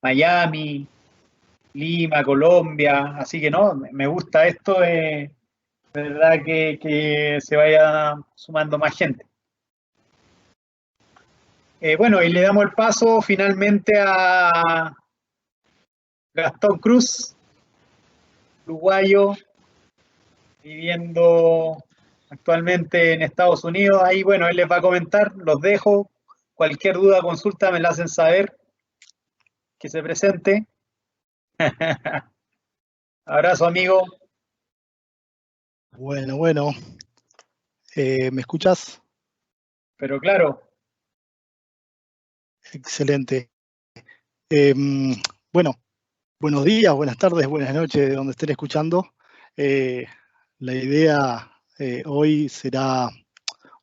Miami, Lima, Colombia, así que no, me gusta esto, verdad que se vaya sumando más gente. Bueno, y le damos el paso finalmente a Gastón Cruz, uruguayo, viviendo actualmente en Estados Unidos. Ahí, bueno, él les va a comentar, los dejo. Cualquier duda, consulta, me la hacen saber, que se presente. Abrazo, amigo. Bueno, ¿me escuchas? Pero claro, Excelente. Em, bueno, buenos días, buenas tardes, buenas noches, de donde estén escuchando. Eh, la idea hoy será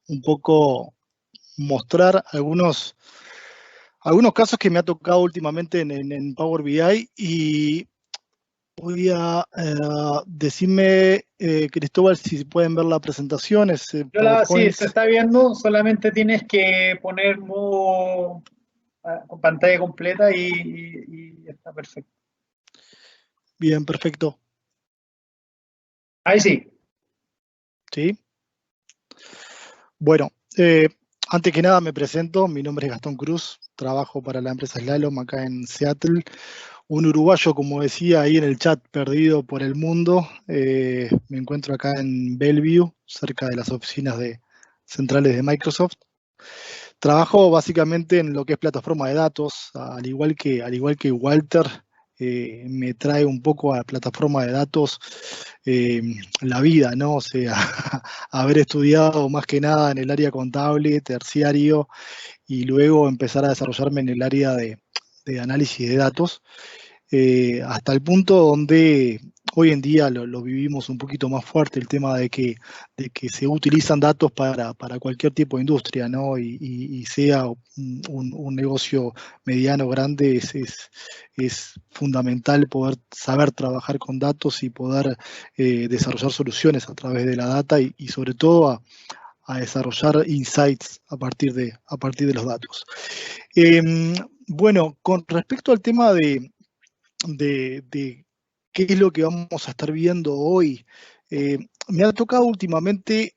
un poco mostrar algunos casos que me ha tocado últimamente en Power BI y voy a decirme, Cristóbal, si pueden ver la presentación, ese sí, PowerPoint. se está viendo, solamente tienes que poner modo con pantalla completa y está perfecto. Bien, perfecto. Ahí sí. ¿Sí? Bueno, antes que nada me presento, mi nombre es Gastón Cruz, trabajo para la empresa Slalom acá en Seattle, un uruguayo, como decía ahí en el chat, perdido por el mundo. Me encuentro acá en Bellevue, cerca de las oficinas centrales de Microsoft. Trabajo básicamente en lo que es plataforma de datos, al igual que Walter, me trae un poco a plataforma de datos la vida, ¿no? O sea, haber estudiado más que nada en el área contable, terciario, y luego empezar a desarrollarme en el área de análisis de datos, hasta el punto donde hoy en día lo vivimos un poquito más fuerte, el tema de que se utilizan datos para cualquier tipo de industria, ¿no? Y sea un negocio mediano o grande, es fundamental poder saber trabajar con datos y poder desarrollar soluciones a través de la data y sobre todo a desarrollar insights a partir de los datos. Bueno, con respecto al tema de qué es lo que vamos a estar viendo hoy. Me ha tocado últimamente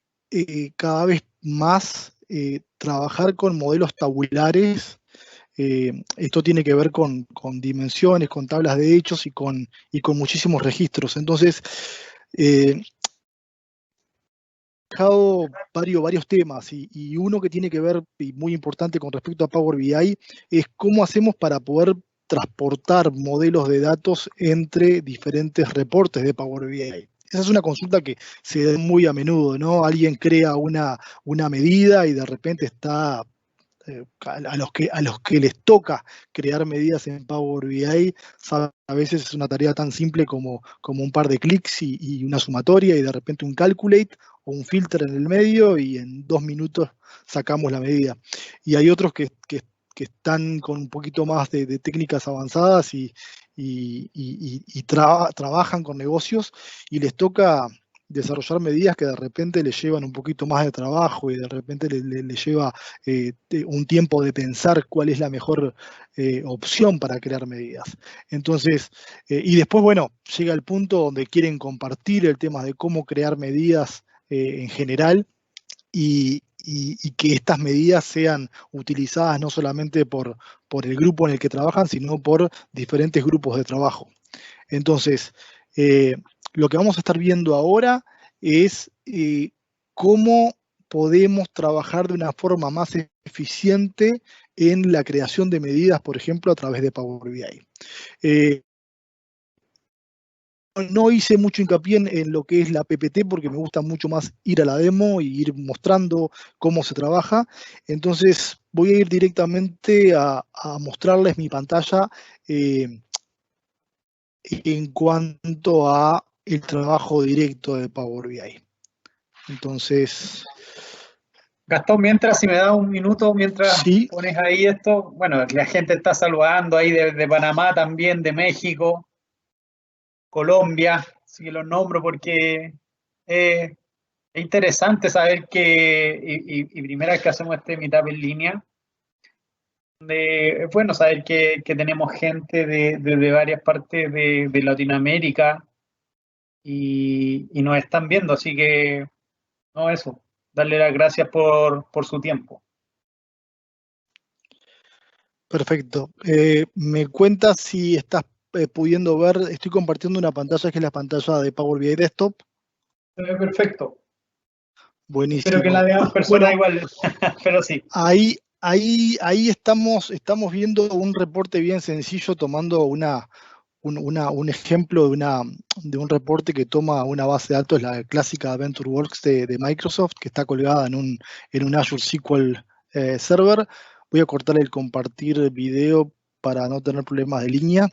cada vez más trabajar con modelos tabulares. Esto tiene que ver con dimensiones, con tablas de hechos y con muchísimos registros. Entonces, he dejado varios temas y uno que tiene que ver, y muy importante con respecto a Power BI, es cómo hacemos para poder transportar modelos de datos entre diferentes reportes de Power BI. Esa es una consulta que se da muy a menudo, ¿no? Alguien crea una medida y de repente está a los que les toca crear medidas en Power BI, a veces es una tarea tan simple como un par de clics y una sumatoria y de repente un calculate o un filter en el medio y en 2 minutos sacamos la medida. Y hay otros que están con un poquito más de técnicas avanzadas y trabajan con negocios y les toca desarrollar medidas que de repente les llevan un poquito más de trabajo y de repente les lleva un tiempo de pensar cuál es la mejor opción para crear medidas. Entonces, y después, bueno, llega el punto donde quieren compartir el tema de cómo crear medidas en general y que estas medidas sean utilizadas no solamente por el grupo en el que trabajan, sino por diferentes grupos de trabajo. Entonces, lo que vamos a estar viendo ahora es cómo podemos trabajar de una forma más eficiente en la creación de medidas, por ejemplo, a través de Power BI. No hice mucho hincapié en lo que es la PPT porque me gusta mucho más ir a la demo y ir mostrando cómo se trabaja. Entonces voy a ir directamente a mostrarles mi pantalla en cuanto a el trabajo directo de Power BI. Entonces, Gastón, mientras, si me da un minuto, mientras sí, pones ahí esto, bueno, la gente está saludando ahí de Panamá también, de México, Colombia, así que los nombro porque es interesante saber que, y primera vez que hacemos este meetup en línea, Es bueno saber que tenemos gente de varias partes de Latinoamérica y nos están viendo, así que no, eso, darle las gracias por su tiempo. Perfecto. Me cuentas si estás pudiendo ver, estoy compartiendo una pantalla que es la pantalla de Power BI Desktop. Perfecto. Espero que la Buenísimo. veamos personas Bueno, igual, pero sí. ahí estamos viendo un reporte bien sencillo tomando un ejemplo de un reporte que toma una base de datos, la clásica AdventureWorks de Microsoft, que está colgada en un Azure SQL Server. Voy a cortar el compartir video para no tener problemas de línea.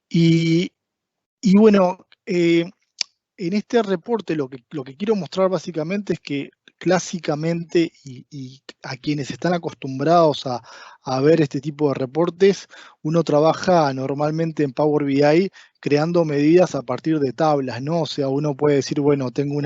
Y, bueno, en este reporte lo que quiero mostrar básicamente es que clásicamente y a quienes están acostumbrados a ver este tipo de reportes, uno trabaja normalmente en Power BI creando medidas a partir de tablas, ¿no? O sea, uno puede decir, bueno, tengo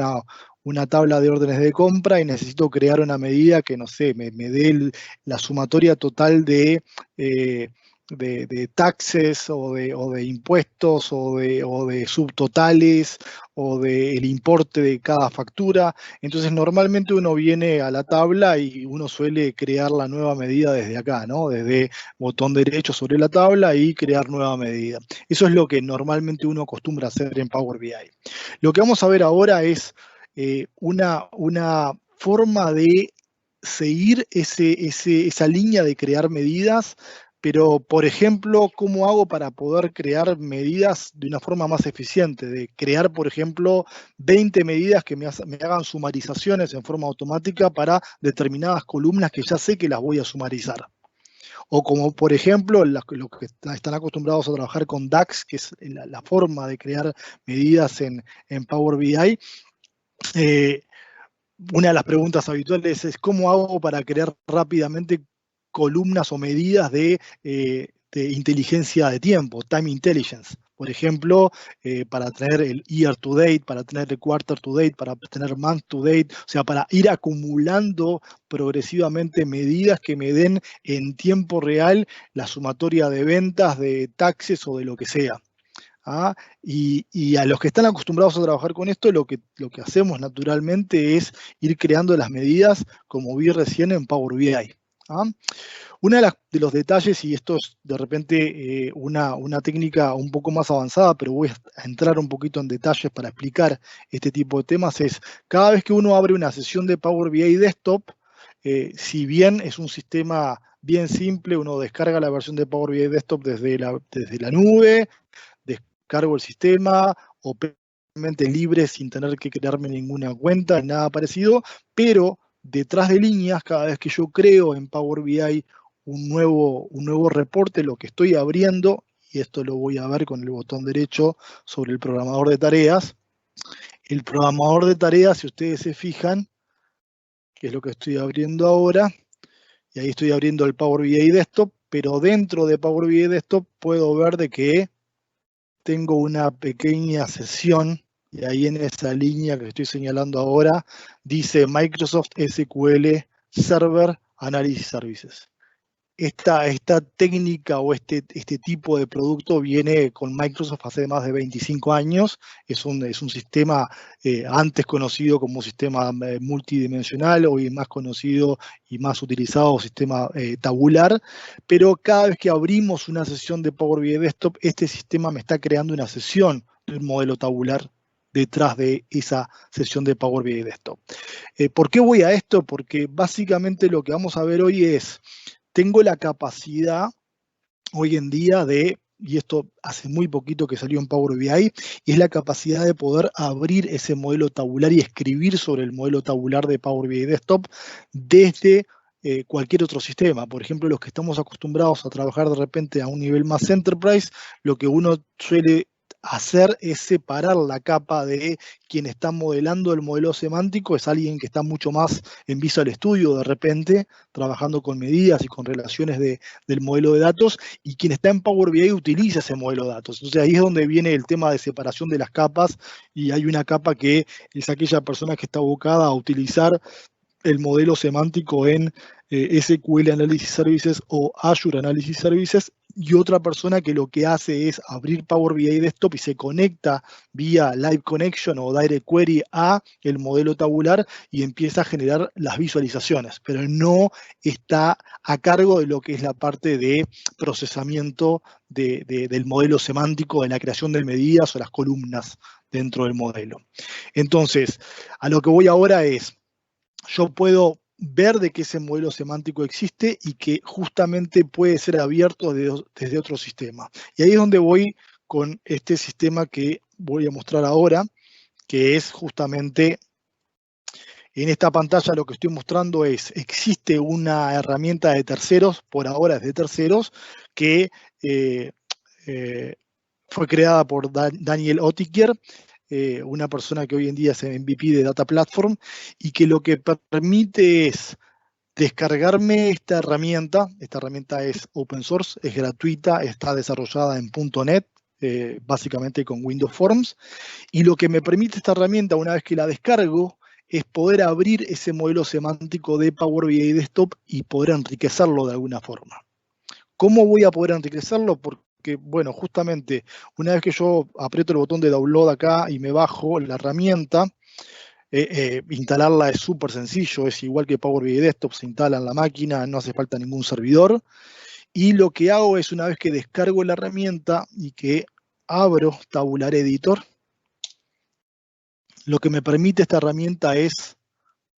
una tabla de órdenes de compra y necesito crear una medida que, no sé, me dé la sumatoria total eh, de taxes o de impuestos o de subtotales o del importe de cada factura. Entonces normalmente uno viene a la tabla y uno suele crear la nueva medida desde acá, ¿no? Desde botón derecho sobre la tabla y crear nueva medida. Eso es lo que normalmente uno acostumbra a hacer en Power BI. Lo que vamos a ver ahora es una forma de seguir esa línea de crear medidas, pero, por ejemplo, ¿cómo hago para poder crear medidas de una forma más eficiente? De crear, por ejemplo, 20 medidas que me hagan sumarizaciones en forma automática para determinadas columnas que ya sé que las voy a sumarizar. O como, por ejemplo, los que están acostumbrados a trabajar con DAX, que es la forma de crear medidas en Power BI. Una de las preguntas habituales es ¿cómo hago para crear rápidamente columnas o medidas de inteligencia de tiempo, time intelligence? Por ejemplo, para tener el year to date, para tener el quarter to date, para tener month to date, o sea, para ir acumulando progresivamente medidas que me den en tiempo real la sumatoria de ventas, de taxes o de lo que sea. ¿Ah? Y a los que están acostumbrados a trabajar con esto, lo que hacemos naturalmente es ir creando las medidas, como vi recién en Power BI. ¿Ah? Uno de los detalles, y esto es de repente una técnica un poco más avanzada, pero voy a entrar un poquito en detalles para explicar este tipo de temas, es cada vez que uno abre una sesión de Power BI Desktop, si bien es un sistema bien simple, uno descarga la versión de Power BI Desktop desde la nube, descargo el sistema, operamente libre sin tener que crearme ninguna cuenta, nada parecido, pero detrás de líneas, cada vez que yo creo en Power BI un nuevo reporte, lo que estoy abriendo, y esto lo voy a ver con el botón derecho sobre el programador de tareas. El programador de tareas, si ustedes se fijan, que es lo que estoy abriendo ahora, y ahí estoy abriendo el Power BI Desktop, pero dentro de Power BI Desktop puedo ver de que tengo una pequeña sesión, y ahí en esa línea que estoy señalando ahora, dice Microsoft SQL Server Analysis Services. Esta técnica o este tipo de producto viene con Microsoft hace más de 25 años. Es un sistema antes conocido como sistema multidimensional, hoy más conocido y más utilizado sistema tabular. Pero cada vez que abrimos una sesión de Power BI Desktop, este sistema me está creando una sesión del modelo tabular detrás de esa sesión de Power BI Desktop. ¿Por qué voy a esto? Porque básicamente lo que vamos a ver hoy es tengo la capacidad hoy en día y esto hace muy poquito que salió en Power BI, y es la capacidad de poder abrir ese modelo tabular y escribir sobre el modelo tabular de Power BI Desktop desde cualquier otro sistema. Por ejemplo, los que estamos acostumbrados a trabajar de repente a un nivel más enterprise, lo que uno suele hacer es separar la capa de quien está modelando el modelo semántico, es alguien que está mucho más en Visual Studio de repente, trabajando con medidas y con relaciones del modelo de datos, y quien está en Power BI utiliza ese modelo de datos. Entonces ahí es donde viene el tema de separación de las capas, y hay una capa que es aquella persona que está abocada a utilizar el modelo semántico en SQL Analysis Services o Azure Analysis Services, y otra persona que lo que hace es abrir Power BI Desktop y se conecta vía Live Connection o Direct Query a el modelo tabular y empieza a generar las visualizaciones, pero no está a cargo de lo que es la parte de procesamiento del modelo semántico, de la creación de medidas o las columnas dentro del modelo. Entonces, a lo que voy ahora es, yo puedo ver de que ese modelo semántico existe y que justamente puede ser abierto desde otro sistema. Y ahí es donde voy con este sistema que voy a mostrar ahora, que es justamente en esta pantalla. Lo que estoy mostrando es, existe una herramienta de terceros, por ahora es de terceros, que fue creada por Daniel Oettinger, una persona que hoy en día es MVP de Data Platform, y que lo que permite es descargarme esta herramienta. Esta herramienta es open source, es gratuita, está desarrollada en .NET, básicamente con Windows Forms, y lo que me permite esta herramienta, una vez que la descargo, es poder abrir ese modelo semántico de Power BI Desktop y poder enriquecerlo de alguna forma. ¿Cómo voy a poder enriquecerlo? Porque, bueno, justamente una vez que yo aprieto el botón de download acá y me bajo la herramienta, instalarla es súper sencillo, es igual que Power BI Desktop, se instala en la máquina, no hace falta ningún servidor. Y lo que hago es, una vez que descargo la herramienta y que abro Tabular Editor, lo que me permite esta herramienta es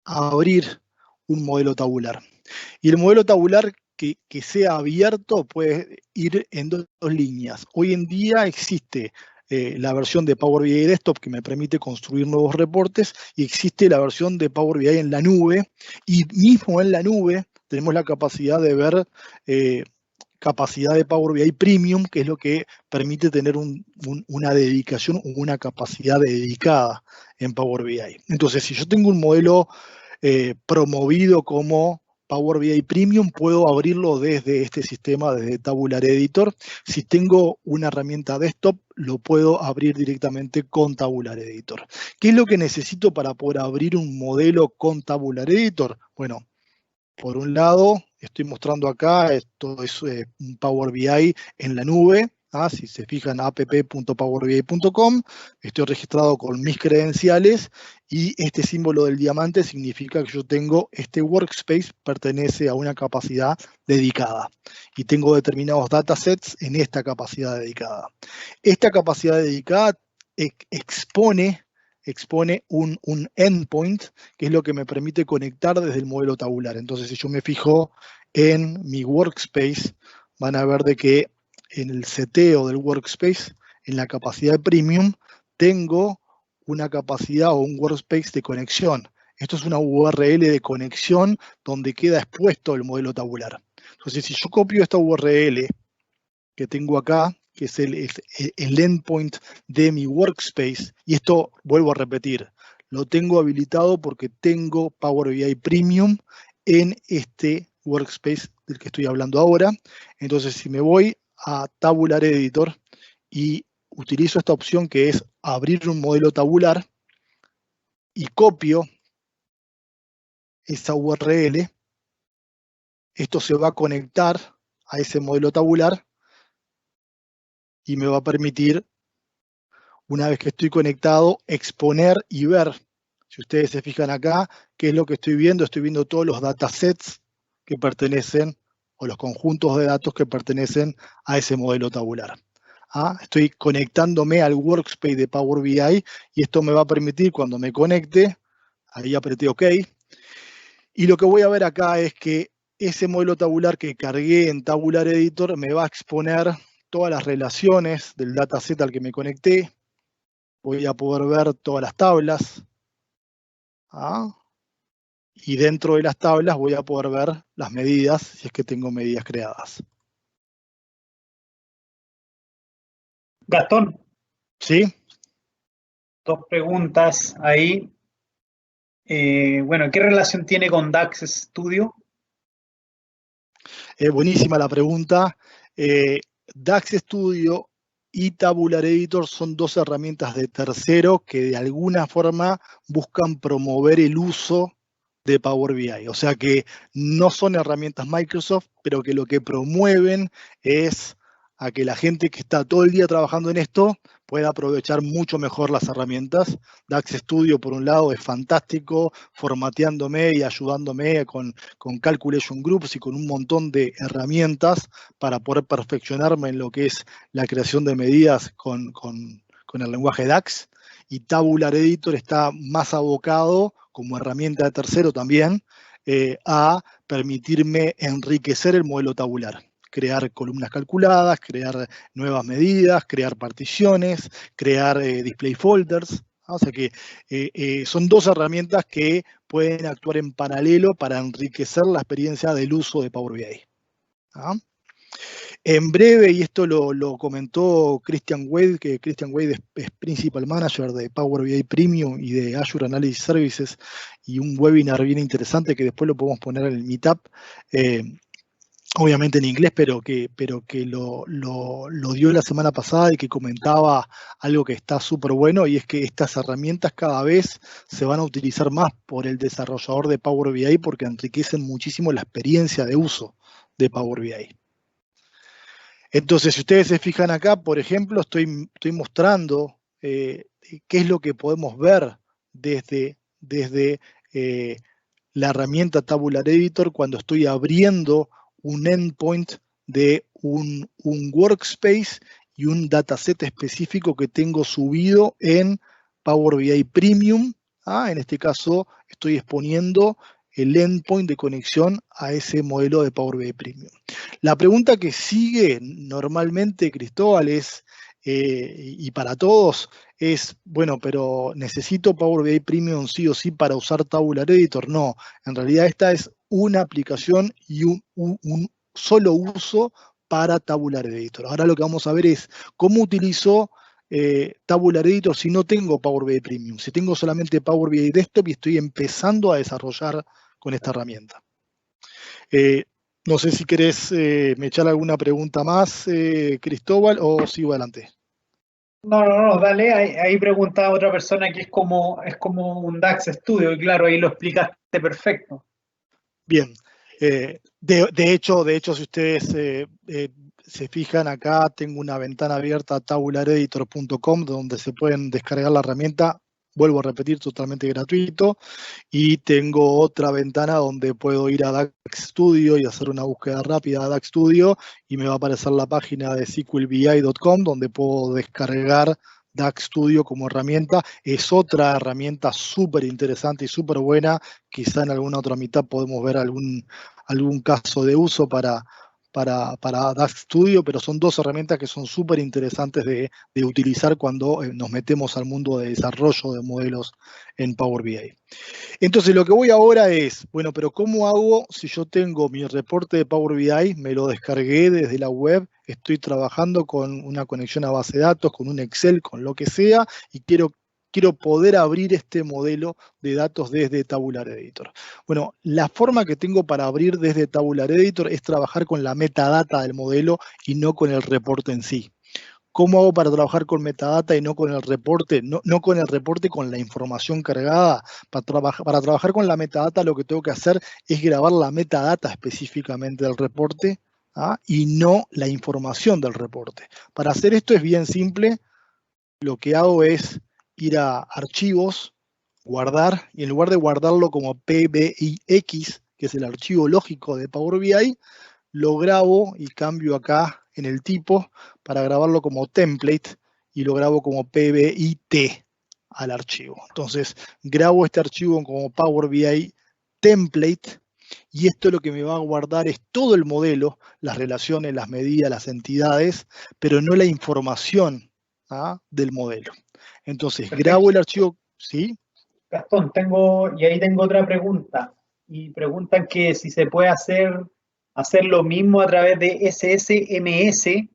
abrir un modelo tabular. Y el modelo tabular que sea abierto puede ir en dos líneas. Hoy en día existe la versión de Power BI Desktop que me permite construir nuevos reportes, y existe la versión de Power BI en la nube, y mismo en la nube tenemos la capacidad de ver capacidad de Power BI Premium, que es lo que permite tener una dedicación, una capacidad dedicada en Power BI. Entonces, si yo tengo un modelo promovido como Power BI Premium, puedo abrirlo desde este sistema, desde Tabular Editor. Si tengo una herramienta desktop, lo puedo abrir directamente con Tabular Editor. ¿Qué es lo que necesito para poder abrir un modelo con Tabular Editor? Bueno, por un lado, estoy mostrando acá, esto es un Power BI en la nube. Si se fijan, app.powerbi.com, estoy registrado con mis credenciales, y este símbolo del diamante significa que yo tengo este workspace, pertenece a una capacidad dedicada, y tengo determinados datasets en esta capacidad dedicada. Esta capacidad dedicada expone un endpoint, que es lo que me permite conectar desde el modelo tabular. Entonces, si yo me fijo en mi workspace, van a ver de que en el seteo del workspace, en la capacidad de Premium, tengo una capacidad o un workspace de conexión. Esto es una URL de conexión donde queda expuesto el modelo tabular. Entonces, si yo copio esta URL que tengo acá, que es el endpoint de mi workspace, y esto vuelvo a repetir, lo tengo habilitado porque tengo Power BI Premium en este workspace del que estoy hablando ahora. Entonces, si me voy a Tabular Editor y utilizo esta opción que es abrir un modelo tabular y copio esa URL, esto se va a conectar a ese modelo tabular y me va a permitir, una vez que estoy conectado, exponer y ver. Si ustedes se fijan acá, ¿qué es lo que estoy viendo? Estoy viendo todos los datasets que pertenecen, o los conjuntos de datos que pertenecen a ese modelo tabular. Estoy conectándome al workspace de Power BI, y esto me va a permitir, cuando me conecte, ahí apreté OK, y lo que voy a ver acá es que ese modelo tabular que cargué en Tabular Editor me va a exponer todas las relaciones del dataset al que me conecté. Voy a poder ver todas las tablas. Y dentro de las tablas voy a poder ver las medidas, si es que tengo medidas creadas. Gastón, ¿Sí? dos preguntas ahí. Bueno, ¿qué relación tiene con DAX Studio? Buenísima la pregunta. DAX Studio y Tabular Editor son dos herramientas de tercero que de alguna forma buscan promover el uso de Power BI. O sea que no son herramientas Microsoft, pero que lo que promueven es a que la gente que está todo el día trabajando en esto pueda aprovechar mucho mejor las herramientas. DAX Studio, por un lado, es fantástico, formateándome y ayudándome con Calculation Groups y con un montón de herramientas para poder perfeccionarme en lo que es la creación de medidas con el lenguaje DAX. Y Tabular Editor está más abocado, como herramienta de tercero también, a permitirme enriquecer el modelo tabular. Crear columnas calculadas, crear nuevas medidas, crear particiones, crear display folders. O sea que son dos herramientas que pueden actuar en paralelo para enriquecer la experiencia del uso de Power BI. ¿Ah? En breve, y esto lo comentó Christian Wade, que Christian Wade es Principal Manager de Power BI Premium y de Azure Analysis Services, y un webinar bien interesante que después lo podemos poner en el Meetup, obviamente en inglés, pero que lo dio la semana pasada y que comentaba algo que está súper bueno, y es que estas herramientas cada vez se van a utilizar más por el desarrollador de Power BI porque enriquecen muchísimo la experiencia de uso de Power BI. Entonces, si ustedes se fijan acá, por ejemplo, estoy mostrando qué es lo que podemos ver desde la herramienta Tabular Editor cuando estoy abriendo un endpoint de un workspace y un dataset específico que tengo subido en Power BI Premium. En este caso, estoy exponiendo el endpoint de conexión a ese modelo de Power BI Premium. La pregunta que sigue normalmente, Cristóbal, es, y para todos, es, bueno, pero ¿necesito Power BI Premium sí o sí para usar Tabular Editor? No, en realidad esta es una aplicación y un solo uso para Tabular Editor. Ahora lo que vamos a ver es cómo utilizo Tabular Editor si no tengo Power BI Premium, si tengo solamente Power BI Desktop y estoy empezando a desarrollar con esta herramienta. No sé si querés me echar alguna pregunta más, Cristóbal, o sigo adelante. No, dale, ahí preguntaba otra persona que es como un DAX Studio, y claro, ahí lo explicaste perfecto. Bien, de hecho, si ustedes se fijan acá, tengo una ventana abierta, tabulareditor.com, donde se pueden descargar la herramienta. Vuelvo a repetir, totalmente gratuito. Y tengo otra ventana donde puedo ir a DAX Studio y hacer una búsqueda rápida de DAX Studio y me va a aparecer la página de sqlbi.com donde puedo descargar DAX Studio como herramienta. Es otra herramienta súper interesante y súper buena. Quizá en alguna otra mitad podemos ver algún caso de uso para DAX Studio, pero son dos herramientas que son súper interesantes de utilizar cuando nos metemos al mundo de desarrollo de modelos en Power BI. Entonces lo que voy ahora es, bueno, pero ¿cómo hago si yo tengo mi reporte de Power BI, me lo descargué desde la web, estoy trabajando con una conexión a base de datos, con un Excel, con lo que sea, y quiero poder abrir este modelo de datos desde Tabular Editor? Bueno, la forma que tengo para abrir desde Tabular Editor es trabajar con la metadata del modelo y no con el reporte en sí. ¿Cómo hago para trabajar con metadata y no con el reporte? No con el reporte, con la información cargada. Para trabajar con la metadata lo que tengo que hacer es grabar la metadata específicamente del reporte y no la información del reporte. Para hacer esto es bien simple. Lo que hago es ir a archivos, guardar, y en lugar de guardarlo como PBIX, que es el archivo lógico de Power BI, lo grabo y cambio acá en el tipo para grabarlo como template y lo grabo como PBIT al archivo. Entonces, grabo este archivo como Power BI template y esto lo que me va a guardar es todo el modelo, las relaciones, las medidas, las entidades, pero no la información del modelo. Entonces, Perfecto. Grabo el archivo, ¿sí? Gastón, ahí tengo otra pregunta. Y preguntan que si se puede hacer lo mismo a través de SSMS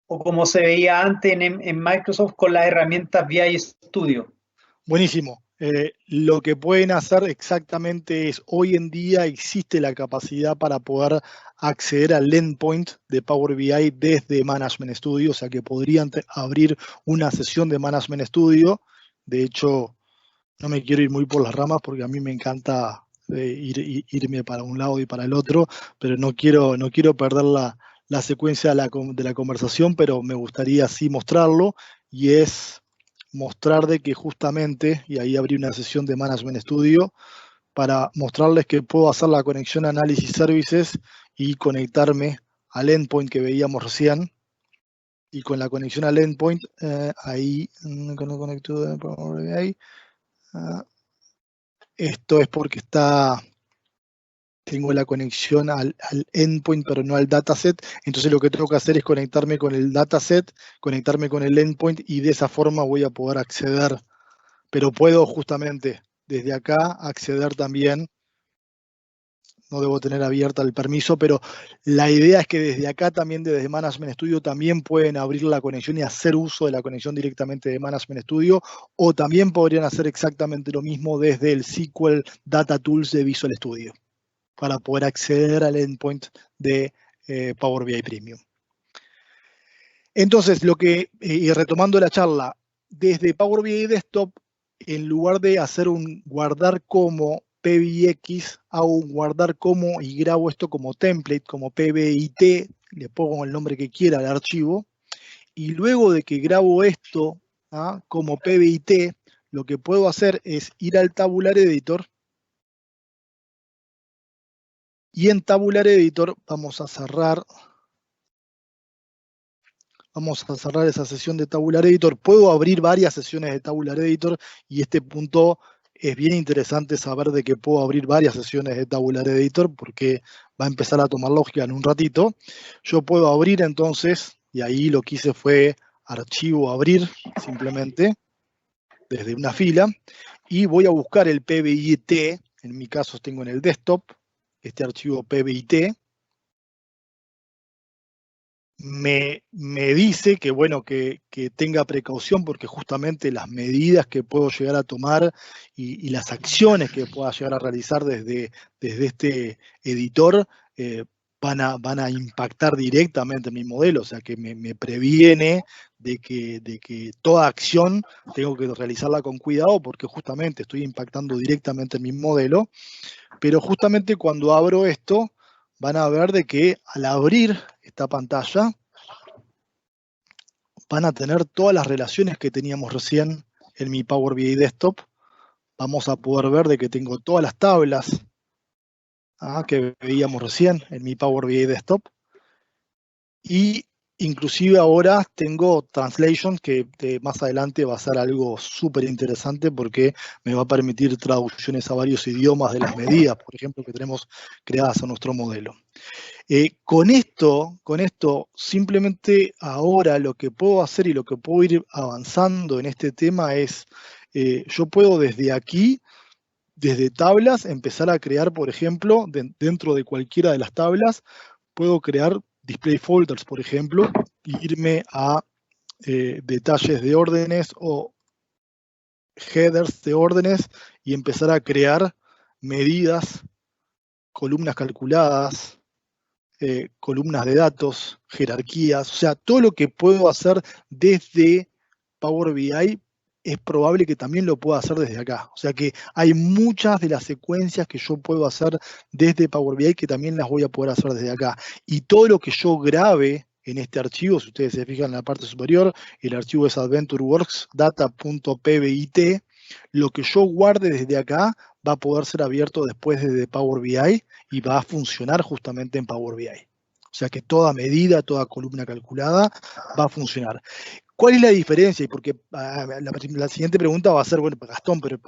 o como se veía antes en Microsoft con las herramientas BI Studio. Buenísimo. Lo que pueden hacer exactamente es, hoy en día existe la capacidad para poder acceder al endpoint de Power BI desde Management Studio, o sea que podrían abrir una sesión de Management Studio. De hecho, no me quiero ir muy por las ramas porque a mí me encanta irme para un lado y para el otro, pero no quiero perder la secuencia de la conversación, pero me gustaría sí mostrarlo, y es mostrar de que justamente, y ahí abrí una sesión de Management Studio, para mostrarles que puedo hacer la conexión Analysis Services y conectarme al endpoint que veíamos recién. Y con la conexión al endpoint, ahí conecto de Power BI. Esto es porque tengo la conexión al endpoint, pero no al dataset. Entonces lo que tengo que hacer es conectarme con el dataset, conectarme con el endpoint, y de esa forma voy a poder acceder. Pero puedo justamente desde acá acceder también. No debo tener abierta el permiso, pero la idea es que desde acá también, desde Management Studio, también pueden abrir la conexión y hacer uso de la conexión directamente de Management Studio, o también podrían hacer exactamente lo mismo desde el SQL Data Tools de Visual Studio, para poder acceder al endpoint de Power BI Premium. Entonces, y retomando la charla, desde Power BI Desktop, en lugar de hacer un guardar como PBX, hago un guardar como y grabo esto como template, como PBIT, le pongo el nombre que quiera al archivo, y luego de que grabo esto como PBIT, lo que puedo hacer es ir al Tabular Editor, y en Tabular Editor vamos a cerrar esa sesión de Tabular Editor. Puedo abrir varias sesiones de Tabular Editor, y este punto es bien interesante saber de que puedo abrir varias sesiones de Tabular Editor porque va a empezar a tomar lógica en un ratito. Yo puedo abrir entonces, y ahí lo que hice fue archivo abrir simplemente desde una fila, y voy a buscar el PBIT. En mi caso tengo en el desktop este archivo PBIT. Me dice que, bueno, que tenga precaución porque justamente las medidas que puedo llegar a tomar y las acciones que pueda llegar a realizar desde este editor van a impactar directamente en mi modelo. O sea que me previene de que toda acción tengo que realizarla con cuidado porque justamente estoy impactando directamente en mi modelo. Pero justamente cuando abro esto, van a ver de que al abrir esta pantalla van a tener todas las relaciones que teníamos recién en mi Power BI Desktop. Vamos a poder ver de que tengo todas las tablas que veíamos recién en mi Power BI Desktop. Y inclusive ahora tengo Translation, que más adelante va a ser algo súper interesante porque me va a permitir traducciones a varios idiomas de las medidas, por ejemplo, que tenemos creadas a nuestro modelo. Con esto, simplemente ahora lo que puedo hacer y lo que puedo ir avanzando en este tema es, yo puedo desde aquí, desde tablas, empezar a crear, por ejemplo, dentro de cualquiera de las tablas, puedo crear display folders, por ejemplo, e irme a detalles de órdenes o headers de órdenes y empezar a crear medidas, columnas calculadas, columnas de datos, jerarquías, o sea, todo lo que puedo hacer desde Power BI es probable que también lo pueda hacer desde acá. O sea que hay muchas de las secuencias que yo puedo hacer desde Power BI que también las voy a poder hacer desde acá. Y todo lo que yo grabe en este archivo, si ustedes se fijan en la parte superior, el archivo es AdventureWorks data.pbit, lo que yo guarde desde acá va a poder ser abierto después desde Power BI y va a funcionar justamente en Power BI. O sea que toda medida, toda columna calculada va a funcionar. ¿Cuál es la diferencia? Y porque la siguiente pregunta va a ser, bueno, Gastón, pero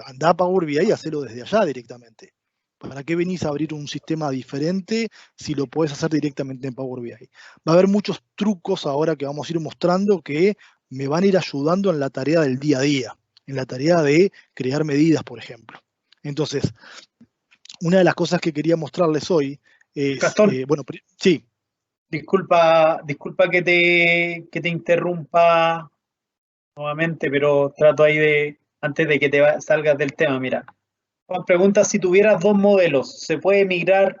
andá a Power BI y hacelo desde allá directamente. ¿Para qué venís a abrir un sistema diferente si lo podés hacer directamente en Power BI? Va a haber muchos trucos ahora que vamos a ir mostrando que me van a ir ayudando en la tarea del día a día, en la tarea de crear medidas, por ejemplo. Entonces, una de las cosas que quería mostrarles hoy es, Gastón, bueno, sí. disculpa que te interrumpa nuevamente, pero trato ahí antes de que salgas del tema, mira. Juan pregunta, si tuvieras dos modelos, ¿se puede migrar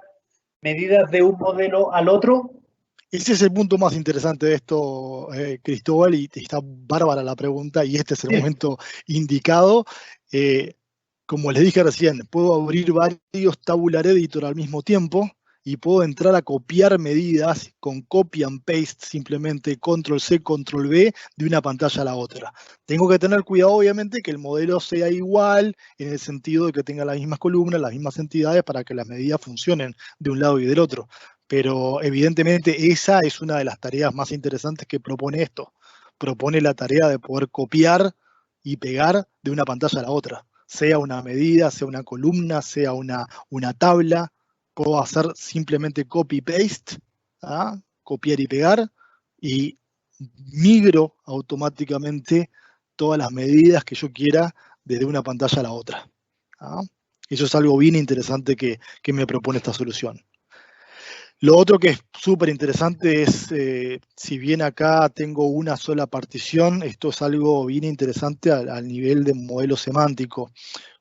medidas de un modelo al otro? Ese es el punto más interesante de esto, Cristóbal, y está bárbara la pregunta y este es el Sí. momento indicado. Como les dije recién, puedo abrir varios tabular editor al mismo tiempo y puedo entrar a copiar medidas con copy and paste, simplemente control C, control V, de una pantalla a la otra. Tengo que tener cuidado, obviamente, que el modelo sea igual en el sentido de que tenga las mismas columnas, las mismas entidades para que las medidas funcionen de un lado y del otro. Pero evidentemente esa es una de las tareas más interesantes que propone esto. Propone la tarea de poder copiar y pegar de una pantalla a la otra, sea una medida, sea una columna, sea una tabla. Puedo hacer simplemente copy-paste, ¿ah? Copiar y pegar, y migro automáticamente todas las medidas que yo quiera desde una pantalla a la otra, ¿ah? Eso es algo bien interesante que me propone esta solución. Lo otro que es súper interesante es, si bien acá tengo una sola partición, esto es algo bien interesante al nivel de modelo semántico.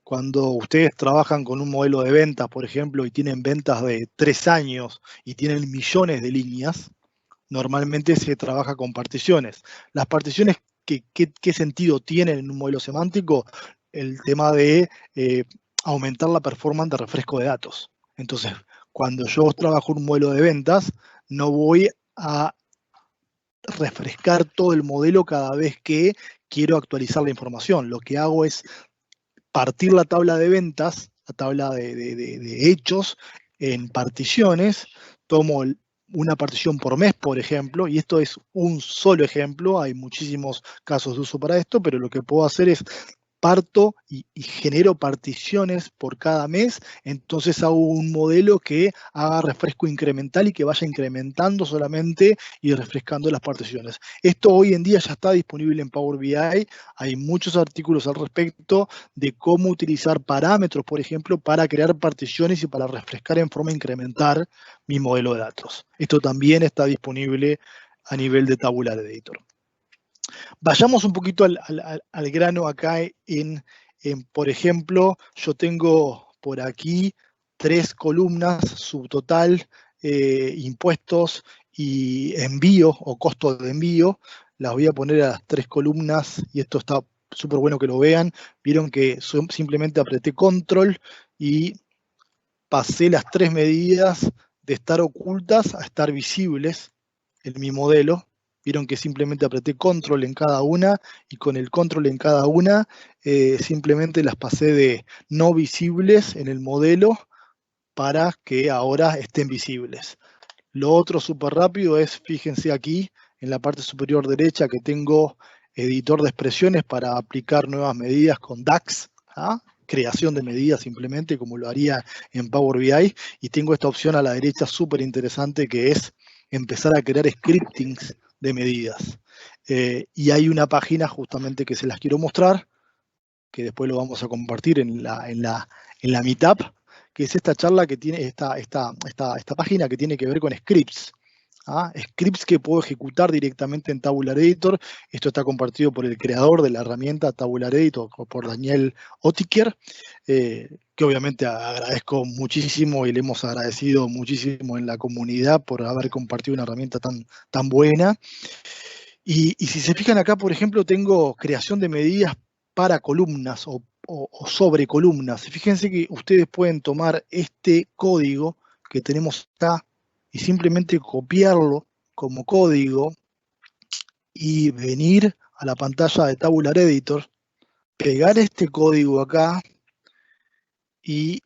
Cuando ustedes trabajan con un modelo de ventas, por ejemplo, y tienen ventas de 3 años y tienen millones de líneas, normalmente se trabaja con particiones. Las particiones, ¿qué sentido tienen en un modelo semántico? El tema de aumentar la performance de refresco de datos. Entonces, cuando yo trabajo un modelo de ventas, no voy a refrescar todo el modelo cada vez que quiero actualizar la información. Lo que hago es partir la tabla de ventas, la tabla de hechos, en particiones. Tomo una partición por mes, por ejemplo, y esto es un solo ejemplo, hay muchísimos casos de uso para esto, pero lo que puedo hacer es parto y genero particiones por cada mes, entonces hago un modelo que haga refresco incremental y que vaya incrementando solamente y refrescando las particiones. Esto hoy en día ya está disponible en Power BI, hay muchos artículos al respecto de cómo utilizar parámetros, por ejemplo, para crear particiones y para refrescar en forma incremental mi modelo de datos. Esto también está disponible a nivel de Tabular Editor. Vayamos un poquito al grano acá por ejemplo, yo tengo por aquí 3 columnas, subtotal, impuestos y envío o costo de envío. Las voy a poner a las 3 columnas y esto está súper bueno que lo vean. Vieron que simplemente apreté control y pasé las 3 medidas de estar ocultas a estar visibles en mi modelo. Vieron que simplemente apreté control en cada una y con el control en cada una simplemente las pasé de no visibles en el modelo para que ahora estén visibles. Lo otro súper rápido es, fíjense aquí en la parte superior derecha que tengo editor de expresiones para aplicar nuevas medidas con DAX, ¿ah? Creación de medidas simplemente como lo haría en Power BI, y tengo esta opción a la derecha súper interesante que es empezar a crear scriptings de medidas. Y hay una página justamente que se las quiero mostrar, que después lo vamos a compartir en la Meetup, que es esta charla que tiene esta página que tiene que ver con scripts. ¿Ah? Scripts que puedo ejecutar directamente en Tabular Editor. Esto está compartido por el creador de la herramienta Tabular Editor, por Daniel Oettinger, que obviamente agradezco muchísimo y le hemos agradecido muchísimo en la comunidad por haber compartido una herramienta tan buena. Y si se fijan acá, por ejemplo, tengo creación de medidas para columnas o sobre columnas. Fíjense que ustedes pueden tomar este código que tenemos acá y simplemente copiarlo como código y venir a la pantalla de Tabular Editor, pegar este código acá y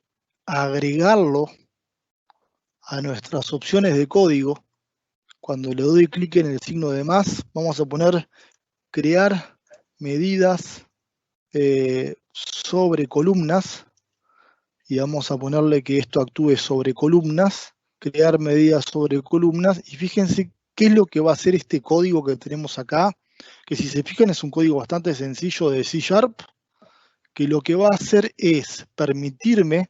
agregarlo a nuestras opciones de código. Cuando le doy clic en el signo de más, vamos a poner crear medidas sobre columnas y vamos a ponerle que esto actúe sobre columnas, crear medidas sobre columnas, y fíjense qué es lo que va a hacer este código que tenemos acá, que si se fijan es un código bastante sencillo de C#, que lo que va a hacer es permitirme,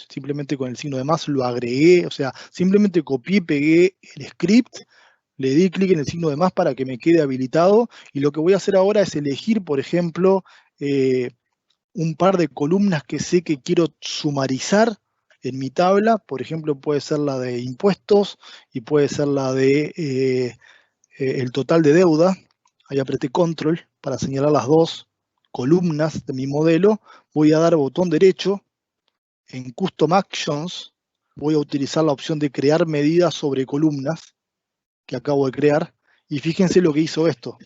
simplemente con el signo de más lo agregué, o sea, simplemente copié y pegué el script, le di clic en el signo de más para que me quede habilitado, y lo que voy a hacer ahora es elegir, por ejemplo, un par de columnas que sé que quiero sumarizar en mi tabla. Por ejemplo, puede ser la de impuestos y puede ser la de el total de deuda. Ahí apreté control para señalar las dos columnas de mi modelo, voy a dar botón derecho, en Custom Actions, voy a utilizar la opción de crear medidas sobre columnas que acabo de crear, y fíjense lo que hizo esto.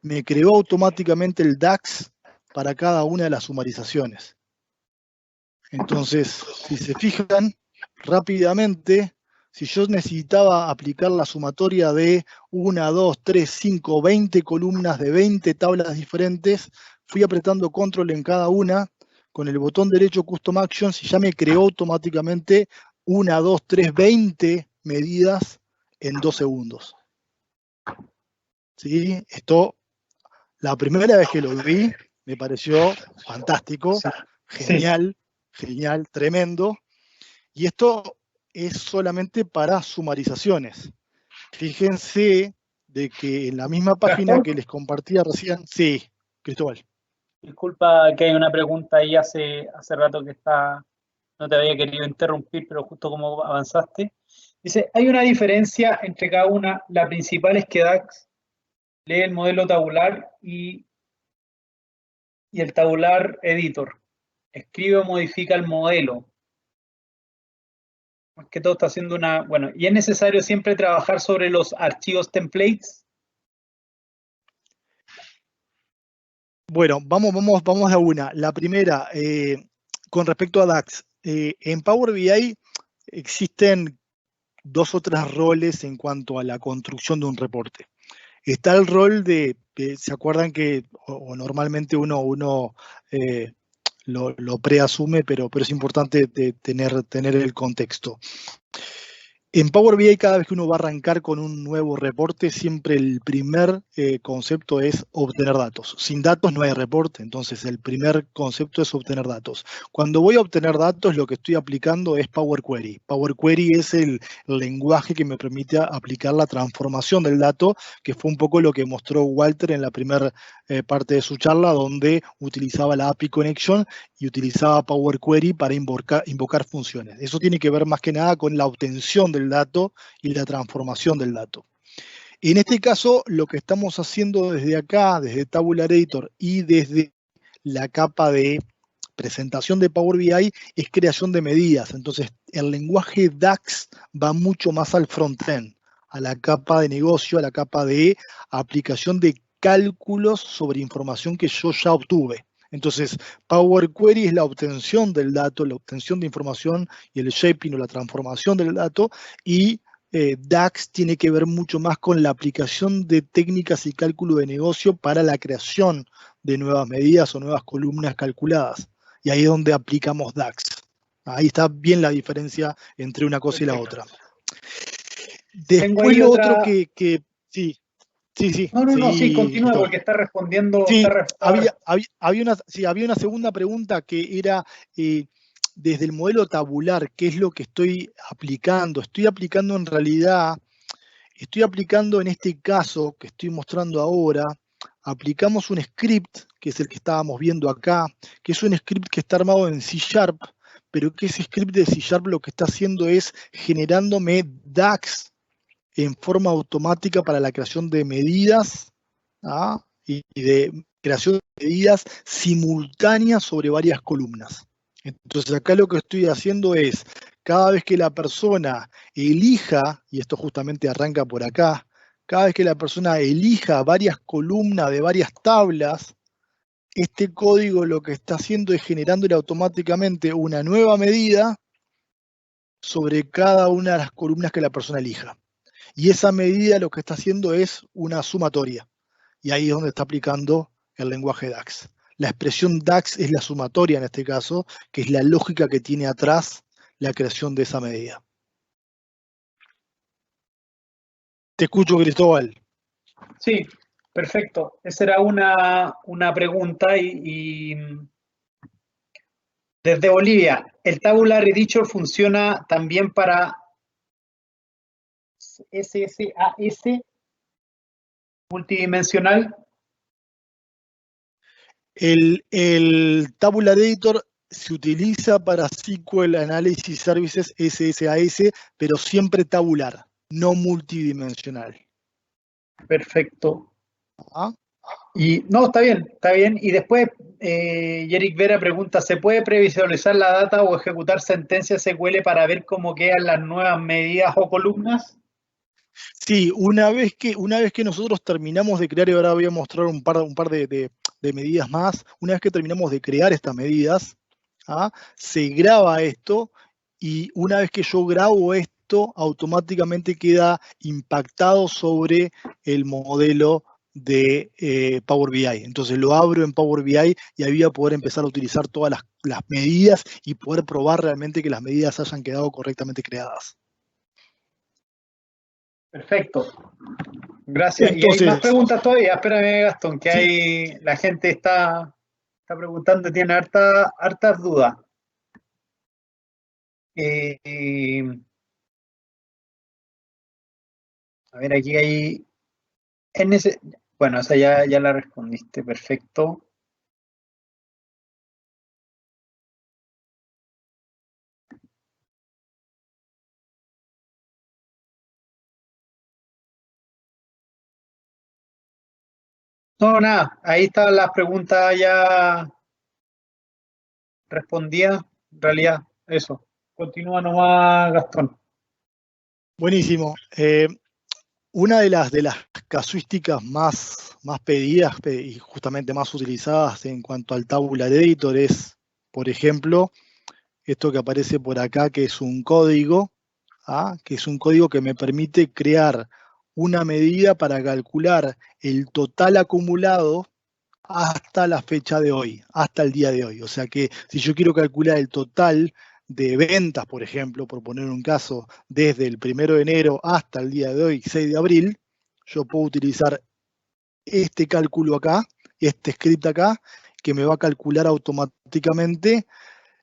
Me creó automáticamente el DAX para cada una de las sumarizaciones. Entonces, si se fijan, rápidamente, si yo necesitaba aplicar la sumatoria de 1, 2, 3, 5, 20 columnas de 20 tablas diferentes, fui apretando control en cada una, con el botón derecho Custom Actions, y ya me creó automáticamente 1, 2, 3, 20 medidas en 2 segundos. ¿Sí? Esto, la primera vez que lo vi, me pareció fantástico, genial, genial, tremendo. Y esto es solamente para sumarizaciones. Fíjense de que en la misma página Gastón, que les compartía recién, sí, Cristóbal. disculpa que hay una pregunta ahí hace rato que no te había querido interrumpir, pero justo como avanzaste. Dice, ¿hay una diferencia entre cada una? La principal es que DAX lee el modelo tabular y el tabular editor. Escribe o modifica el modelo. Más que todo está haciendo una... Bueno, ¿y es necesario siempre trabajar sobre los archivos templates? Bueno, vamos a una. La primera, con respecto a DAX. En Power BI existen 2 o 3 roles en cuanto a la construcción de un reporte. Está el rol ¿se acuerdan que o normalmente uno lo preasume, pero es importante tener el contexto? En Power BI, cada vez que uno va a arrancar con un nuevo reporte, siempre el primer concepto es obtener datos. Sin datos no hay reporte, entonces el primer concepto es obtener datos. Cuando voy a obtener datos, lo que estoy aplicando es Power Query. Power Query es el lenguaje que me permite aplicar la transformación del dato, que fue un poco lo que mostró Walter en la primera parte de su charla, donde utilizaba la API Connection y utilizaba Power Query para invocar funciones. Eso tiene que ver más que nada con la obtención del dato y la transformación del dato. En este caso, lo que estamos haciendo desde acá, desde Tabular Editor y desde la capa de presentación de Power BI, es creación de medidas. Entonces, el lenguaje DAX va mucho más al frontend, a la capa de negocio, a la capa de aplicación de cálculos sobre información que yo ya obtuve. Entonces, Power Query es la obtención del dato, la obtención de información y el shaping o la transformación del dato, y DAX tiene que ver mucho más con la aplicación de técnicas y cálculo de negocio para la creación de nuevas medidas o nuevas columnas calculadas. Y ahí es donde aplicamos DAX. Ahí está bien la diferencia entre una cosa y la otra. Después lo otro que sí. Sí, continúa porque está respondiendo. Sí, había una segunda pregunta que era desde el modelo tabular, ¿qué es lo que estoy aplicando? Estoy aplicando en este caso que estoy mostrando ahora, aplicamos un script, que es el que estábamos viendo acá, que es un script que está armado en C#, pero que ese script de C# lo que está haciendo es generándome DAX en forma automática para la creación de medidas y de creación de medidas simultáneas sobre varias columnas. Entonces acá lo que estoy haciendo es, cada vez que la persona elija, y esto justamente arranca por acá, cada vez que la persona elija varias columnas de varias tablas, este código lo que está haciendo es generándole automáticamente una nueva medida sobre cada una de las columnas que la persona elija. Y esa medida lo que está haciendo es una sumatoria. Y ahí es donde está aplicando el lenguaje DAX. La expresión DAX es la sumatoria en este caso, que es la lógica que tiene atrás la creación de esa medida. Te escucho, Cristóbal. Sí, perfecto. Esa era una pregunta y desde Bolivia, ¿el Tabular Editor funciona también para SSAS multidimensional? El Tabular Editor se utiliza para SQL Analysis Services SSAS, pero siempre tabular, no multidimensional. Perfecto. Y no, está bien. Y después Eric Vera pregunta, ¿se puede previsualizar la data o ejecutar sentencias SQL para ver cómo quedan las nuevas medidas o columnas? Sí, una vez que nosotros terminamos de crear, y ahora voy a mostrar un par de medidas más, una vez que terminamos de crear estas medidas, se graba esto y una vez que yo grabo esto, automáticamente queda impactado sobre el modelo de Power BI. Entonces lo abro en Power BI y ahí voy a poder empezar a utilizar todas las medidas y poder probar realmente que las medidas hayan quedado correctamente creadas. Perfecto. Gracias. Y hay más Entonces, preguntas todavía. Espérame, Gastón, que sí, hay, la gente está preguntando, tiene hartas dudas. Eh, a ver, aquí hay. Bueno, esa ya la respondiste, perfecto. No, nada, ahí están las preguntas ya respondidas. En realidad, eso. Continúa nomás, Gastón. buenísimo. Una de las casuísticas más pedidas y justamente más utilizadas en cuanto al tabular editor es, por ejemplo, esto que aparece por acá, que es un código, que es un código que me permite crear una medida para calcular el total acumulado hasta la fecha de hoy, hasta el día de hoy. O sea que si yo quiero calcular el total de ventas, por ejemplo, por poner un caso, desde el 1 de enero hasta el día de hoy, 6 de abril, yo puedo utilizar este cálculo acá, este script acá, que me va a calcular automáticamente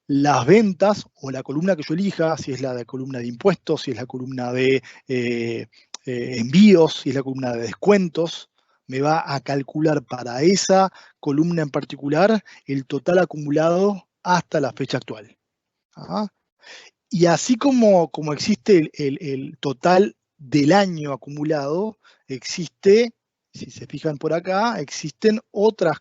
las ventas o la columna que yo elija, si es la columna de impuestos, si es la columna de envíos, si es la columna de descuentos, me va a calcular para esa columna en particular el total acumulado hasta la fecha actual. Y así como existe el total del año acumulado, existe, si se fijan por acá, existen otras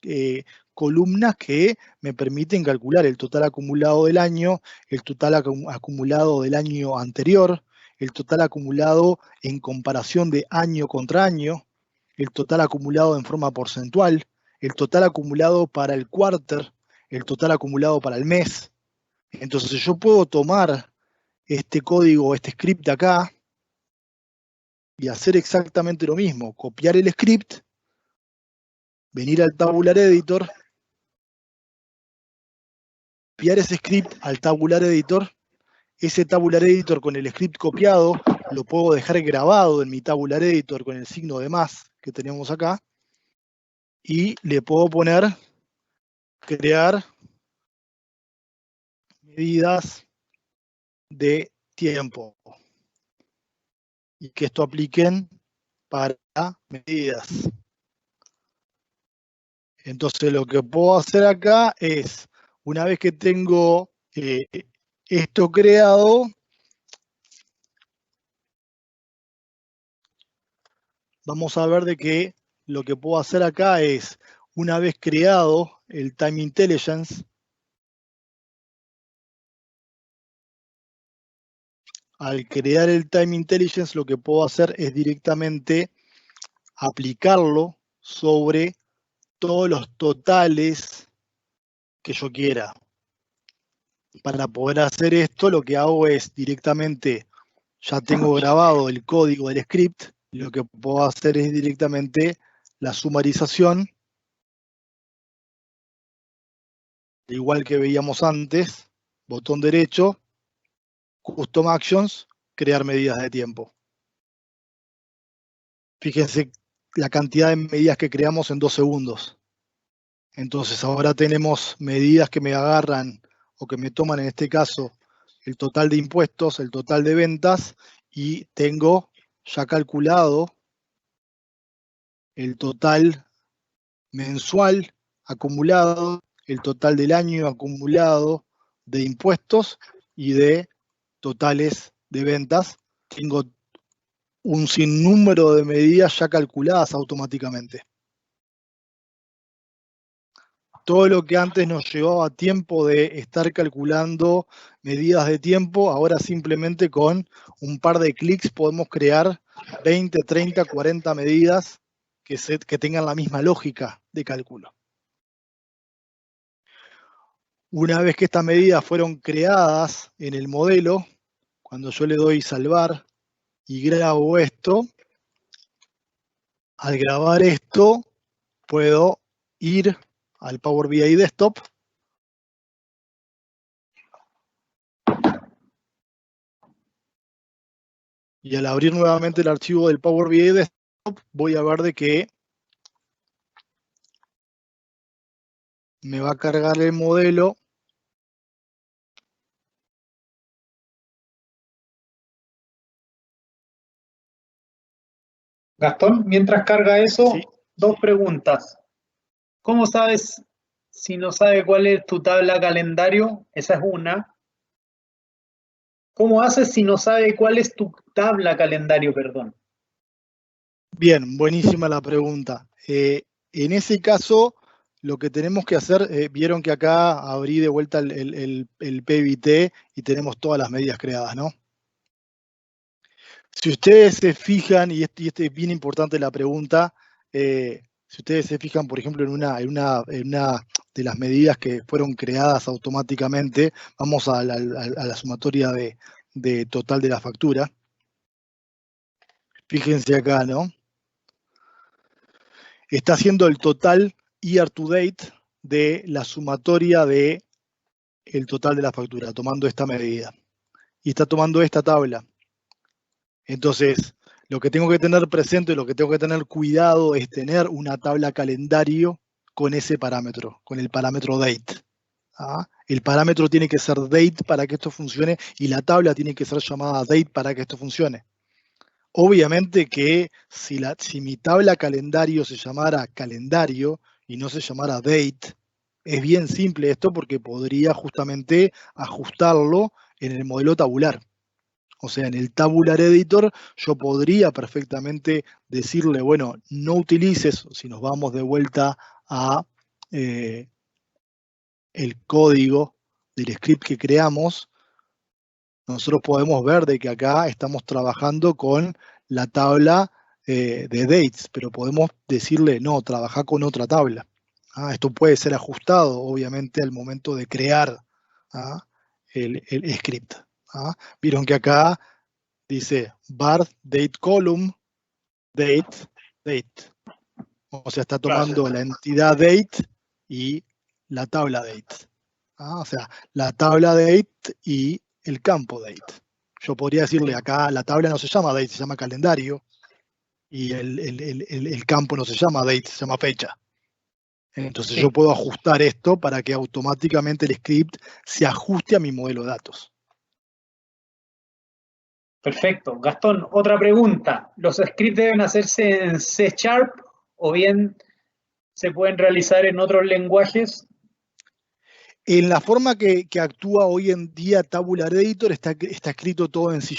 eh, columnas que me permiten calcular el total acumulado del año, el total acumulado del año anterior, el total acumulado en comparación de año contra año, el total acumulado en forma porcentual, el total acumulado para el quarter, el total acumulado para el mes. Entonces yo puedo tomar este código, este script de acá, y hacer exactamente lo mismo, copiar el script, venir al tabular editor, copiar ese script al tabular editor, ese tabular editor con el script copiado lo puedo dejar grabado en mi tabular editor con el signo de más que tenemos acá, y le puedo poner crear medidas de tiempo y que esto apliquen para medidas. Entonces lo que puedo hacer acá es, una vez que tengo esto creado, vamos a ver de que lo que puedo hacer acá es, una vez creado el Time Intelligence, al crear el Time Intelligence lo que puedo hacer es directamente aplicarlo sobre todos los totales que yo quiera. Para poder hacer esto, lo que hago es directamente, ya tengo grabado el código del script, lo que puedo hacer es directamente la sumarización, igual que veíamos antes, botón derecho, Custom Actions, crear medidas de tiempo. Fíjense la cantidad de medidas que creamos en 2 segundos. Entonces ahora tenemos medidas que me agarran o que me toman en este caso el total de impuestos, el total de ventas, y tengo ya calculado el total mensual acumulado, el total del año acumulado de impuestos y de totales de ventas. Tengo un sinnúmero de medidas ya calculadas automáticamente. todo lo que antes nos llevaba tiempo de estar calculando medidas de tiempo, ahora simplemente con un par de clics podemos crear 20, 30, 40 medidas que tengan la misma lógica de cálculo. Una vez que estas medidas fueron creadas en el modelo, cuando yo le doy salvar y grabo esto, al grabar esto puedo ir al Power BI Desktop y al abrir nuevamente el archivo del Power BI Desktop voy a ver de que me va a cargar el modelo. Gastón, mientras carga eso, Sí. dos preguntas. ¿Cómo sabes si no sabe cuál es tu tabla calendario? Esa es una. ¿Cómo haces si no sabe cuál es tu tabla calendario, perdón? Bien, buenísima la pregunta. En ese caso, lo que tenemos que hacer, vieron que acá abrí de vuelta el PBT y tenemos todas las medidas creadas, ¿no? Si ustedes se fijan, y este es bien importante la pregunta, si ustedes se fijan, por ejemplo, en una de las medidas que fueron creadas automáticamente, vamos a la sumatoria de total de la factura. Fíjense acá, ¿no? Está haciendo el total year to date de la sumatoria de el total de la factura, tomando esta medida. Y está tomando esta tabla. Entonces, lo que tengo que tener presente, lo que tengo que tener cuidado es tener una tabla calendario con ese parámetro, con el parámetro date. ¿Ah? El parámetro tiene que ser date para que esto funcione y la tabla tiene que ser llamada date para que esto funcione. Obviamente que si mi tabla calendario se llamara calendario y no se llamara date, es bien simple esto porque podría justamente ajustarlo en el modelo tabular. O sea, en el Tabular Editor yo podría perfectamente decirle, bueno, no utilices, si nos vamos de vuelta a el código del script que creamos, nosotros podemos ver de que acá estamos trabajando con la tabla de dates, pero podemos decirle, no, trabaja con otra tabla. Esto puede ser ajustado, obviamente, al momento de crear el script. Vieron que acá dice bar date column, date, date. O sea, está tomando la entidad date y la tabla date. O sea, la tabla date y el campo date. Yo podría decirle acá, la tabla no se llama date, se llama calendario. Y el campo no se llama date, se llama fecha. Entonces yo puedo ajustar esto para que automáticamente el script se ajuste a mi modelo de datos. Perfecto. Gastón, otra pregunta. ¿Los scripts deben hacerse en C# o bien se pueden realizar en otros lenguajes? En la forma que actúa hoy en día Tabular Editor está escrito todo en C#.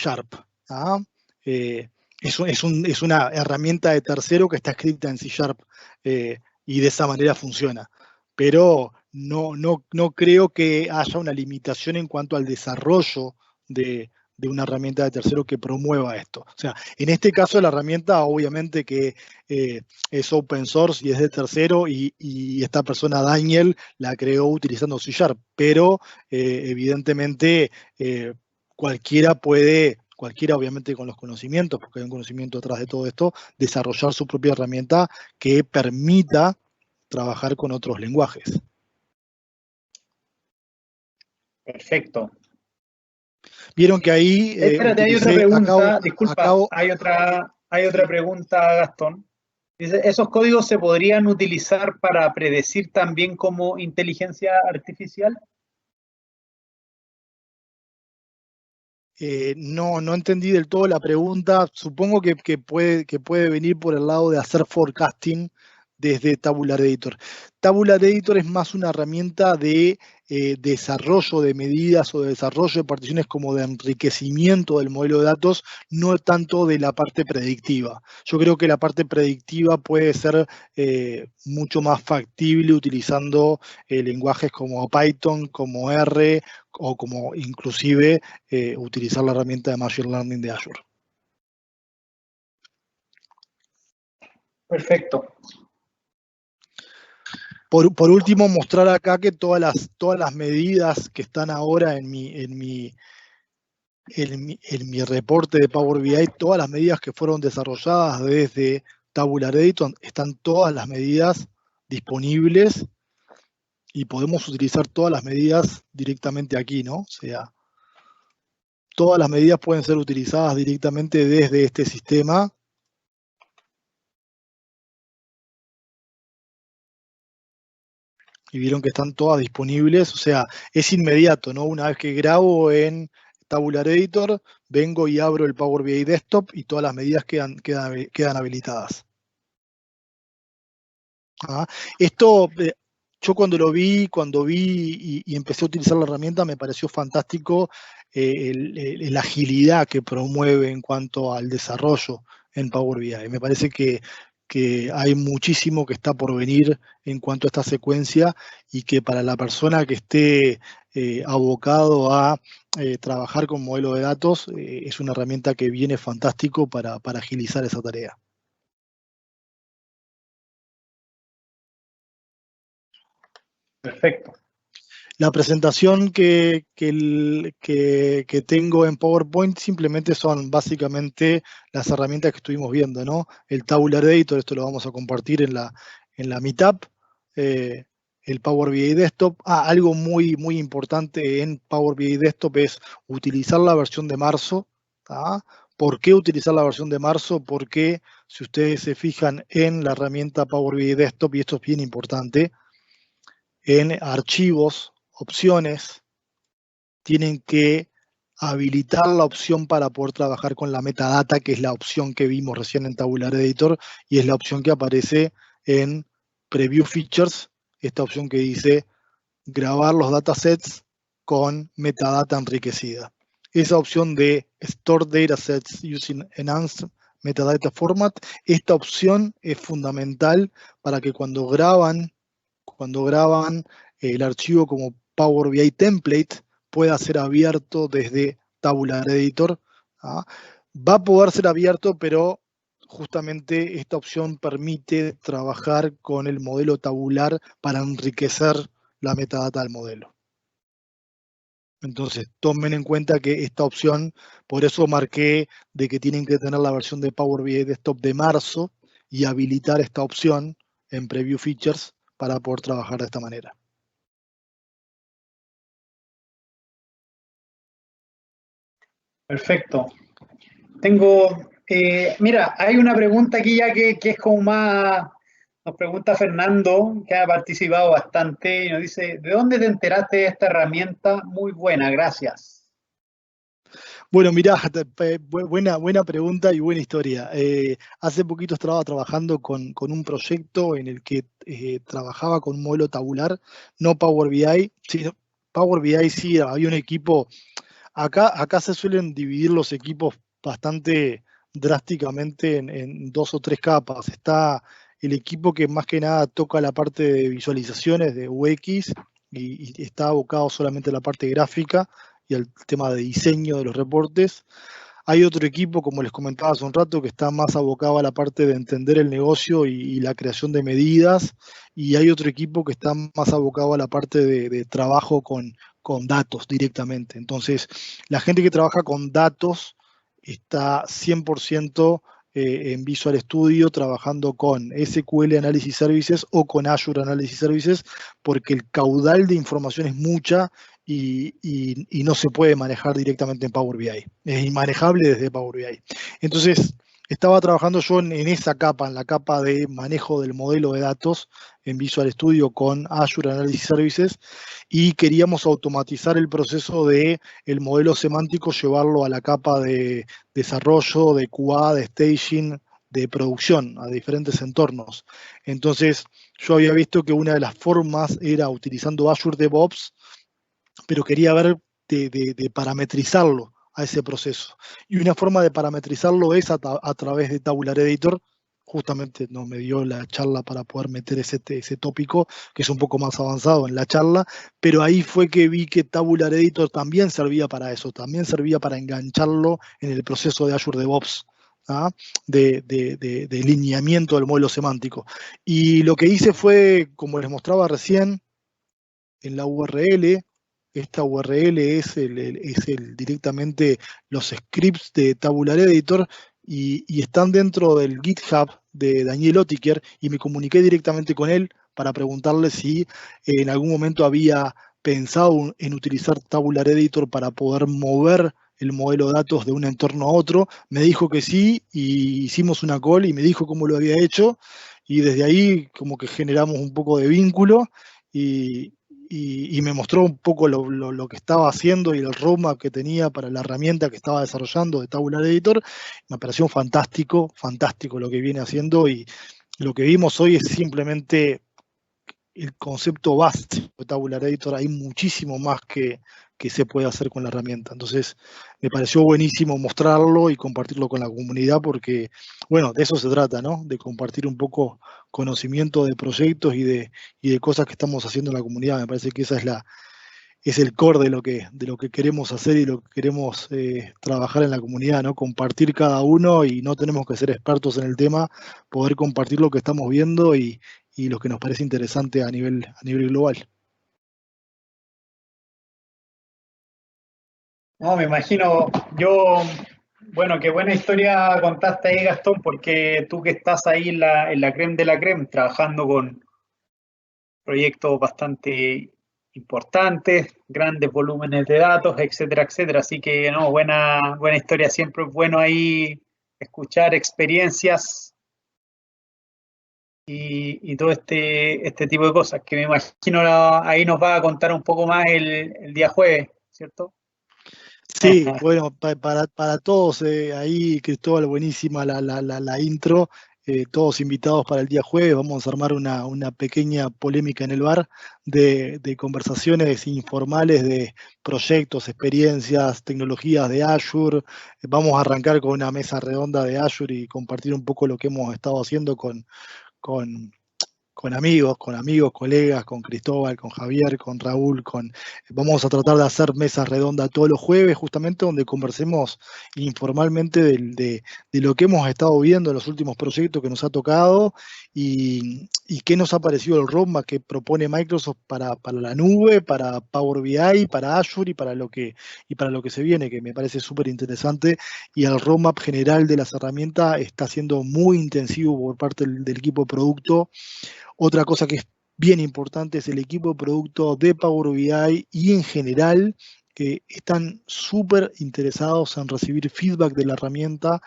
Es una herramienta de tercero que está escrita en C# y de esa manera funciona. Pero no creo que haya una limitación en cuanto al desarrollo de una herramienta de tercero que promueva esto. O sea, en este caso la herramienta obviamente que es open source y es de tercero y esta persona, Daniel, la creó utilizando C#, pero evidentemente cualquiera obviamente con los conocimientos, porque hay un conocimiento detrás de todo esto, desarrollar su propia herramienta que permita trabajar con otros lenguajes. Perfecto. Vieron que ahí... Espérate, hay otra pregunta. Disculpa, hay otra pregunta, Gastón. Dice, ¿esos códigos se podrían utilizar para predecir también como inteligencia artificial? No entendí del todo la pregunta. Supongo que puede venir por el lado de hacer forecasting desde Tabular Editor. Tabular Editor es más una herramienta de desarrollo de medidas o de desarrollo de particiones como de enriquecimiento del modelo de datos, no tanto de la parte predictiva. Yo creo que la parte predictiva puede ser mucho más factible utilizando lenguajes como Python, como R, o como inclusive utilizar la herramienta de Machine Learning de Azure. Perfecto. Por último, mostrar acá que todas las medidas que están ahora en mi reporte de Power BI, todas las medidas que fueron desarrolladas desde Tabular Editor, están todas las medidas disponibles y podemos utilizar todas las medidas directamente aquí, ¿no? O sea, todas las medidas pueden ser utilizadas directamente desde este sistema. Y vieron que están todas disponibles, o sea, es inmediato, ¿no? Una vez que grabo en Tabular Editor, vengo y abro el Power BI Desktop y todas las medidas quedan habilitadas. Esto, yo cuando vi y empecé a utilizar la herramienta, me pareció fantástico la agilidad que promueve en cuanto al desarrollo en Power BI. Me parece que hay muchísimo que está por venir en cuanto a esta secuencia y que para la persona que esté abocado a trabajar con modelo de datos, es una herramienta que viene fantástico para agilizar esa tarea. Perfecto. La presentación que tengo en PowerPoint simplemente son básicamente las herramientas que estuvimos viendo, ¿no? El Tabular Editor, esto lo vamos a compartir en la Meetup. El Power BI Desktop. Algo muy importante en Power BI Desktop es utilizar la versión de marzo. ¿Por qué utilizar la versión de marzo? Porque si ustedes se fijan en la herramienta Power BI Desktop, y esto es bien importante, en archivos, opciones, tienen que habilitar la opción para poder trabajar con la metadata, que es la opción que vimos recién en Tabular Editor, y es la opción que aparece en Preview Features, esta opción que dice grabar los datasets con metadata enriquecida. Esa opción de Store Datasets Using Enhanced Metadata Format, esta opción es fundamental para que cuando graban el archivo como Power BI Template pueda ser abierto desde Tabular Editor. Va a poder ser abierto, pero justamente esta opción permite trabajar con el modelo tabular para enriquecer la metadata del modelo. Entonces, tomen en cuenta que esta opción, por eso marqué de que tienen que tener la versión de Power BI Desktop de marzo y habilitar esta opción en Preview Features para poder trabajar de esta manera. Perfecto. Mira, hay una pregunta aquí ya que es como más, nos pregunta Fernando, que ha participado bastante, y nos dice, ¿de dónde te enteraste de esta herramienta? Muy buena, gracias. Bueno, mirá, buena pregunta y buena historia. Hace poquito estaba trabajando con un proyecto en el que trabajaba con un modelo tabular, no Power BI. Sí, Power BI sí, había un equipo. Acá se suelen dividir los equipos bastante drásticamente en dos o tres capas. Está el equipo que más que nada toca la parte de visualizaciones de UX y está abocado solamente a la parte gráfica y al tema de diseño de los reportes. Hay otro equipo, como les comentaba hace un rato, que está más abocado a la parte de entender el negocio y la creación de medidas. Y hay otro equipo que está más abocado a la parte de trabajo con datos directamente. Entonces, la gente que trabaja con datos está 100% en Visual Studio trabajando con SQL Analysis Services o con Azure Analysis Services, porque el caudal de información es mucha y no se puede manejar directamente en Power BI. Es inmanejable desde Power BI. Entonces, estaba trabajando yo en esa capa, en la capa de manejo del modelo de datos en Visual Studio con Azure Analysis Services, y queríamos automatizar el proceso de el modelo semántico, llevarlo a la capa de desarrollo, de QA, de staging, de producción a diferentes entornos. Entonces, yo había visto que una de las formas era utilizando Azure DevOps, pero quería ver de parametrizarlo a ese proceso. Y una forma de parametrizarlo es a través de Tabular Editor. Justamente no me dio la charla para poder meter ese tópico, que es un poco más avanzado en la charla, pero ahí fue que vi que Tabular Editor también servía para eso, también servía para engancharlo en el proceso de Azure DevOps, ¿ah? de lineamiento del modelo semántico. Y lo que hice fue, como les mostraba recién, en la URL. Esta URL es directamente los scripts de Tabular Editor y están dentro del GitHub de Daniel Oettinger, y me comuniqué directamente con él para preguntarle si en algún momento había pensado en utilizar Tabular Editor para poder mover el modelo de datos de un entorno a otro. Me dijo que sí, y hicimos una call y me dijo cómo lo había hecho, y desde ahí como que generamos un poco de vínculo, y me mostró un poco lo que estaba haciendo y el roadmap que tenía para la herramienta que estaba desarrollando de Tabular Editor. Me pareció fantástico, fantástico lo que viene haciendo, y lo que vimos hoy es simplemente el concepto básico de Tabular Editor. Hay muchísimo más que se puede hacer con la herramienta. Entonces, me pareció buenísimo mostrarlo y compartirlo con la comunidad, porque, bueno, de eso se trata, ¿no? De compartir un poco conocimiento de proyectos y de cosas que estamos haciendo en la comunidad. Me parece que esa es el core de lo que queremos hacer y lo que queremos trabajar en la comunidad, ¿no? Compartir cada uno, y no tenemos que ser expertos en el tema, poder compartir lo que estamos viendo y lo que nos parece interesante a nivel global. No, me imagino, yo, bueno, qué buena historia contaste ahí, Gastón, porque tú que estás ahí en la creme de la creme, trabajando con proyectos bastante importantes, grandes volúmenes de datos, etcétera, etcétera. Así que, no, buena historia, siempre es bueno ahí escuchar experiencias y todo este tipo de cosas, que me imagino ahí nos va a contar un poco más el día jueves, ¿cierto? Sí, bueno, para todos, ahí, Cristóbal, buenísima la intro. Todos invitados para el día jueves. Vamos a armar una pequeña polémica en el bar de conversaciones informales de proyectos, experiencias, tecnologías de Azure. Vamos a arrancar con una mesa redonda de Azure y compartir un poco lo que hemos estado haciendo con, con amigos, colegas, con Cristóbal, con Javier, con Raúl. Vamos a tratar de hacer mesas redondas todos los jueves, justamente donde conversemos informalmente de lo que hemos estado viendo en los últimos proyectos que nos ha tocado, y qué nos ha parecido el roadmap que propone Microsoft para la nube, para Power BI, para Azure y para lo que se viene, que me parece súper interesante. Y el roadmap general de las herramientas está siendo muy intensivo por parte del equipo de producto. Otra cosa que es bien importante es el equipo de producto de Power BI y en general, que están súper interesados en recibir feedback de la herramienta.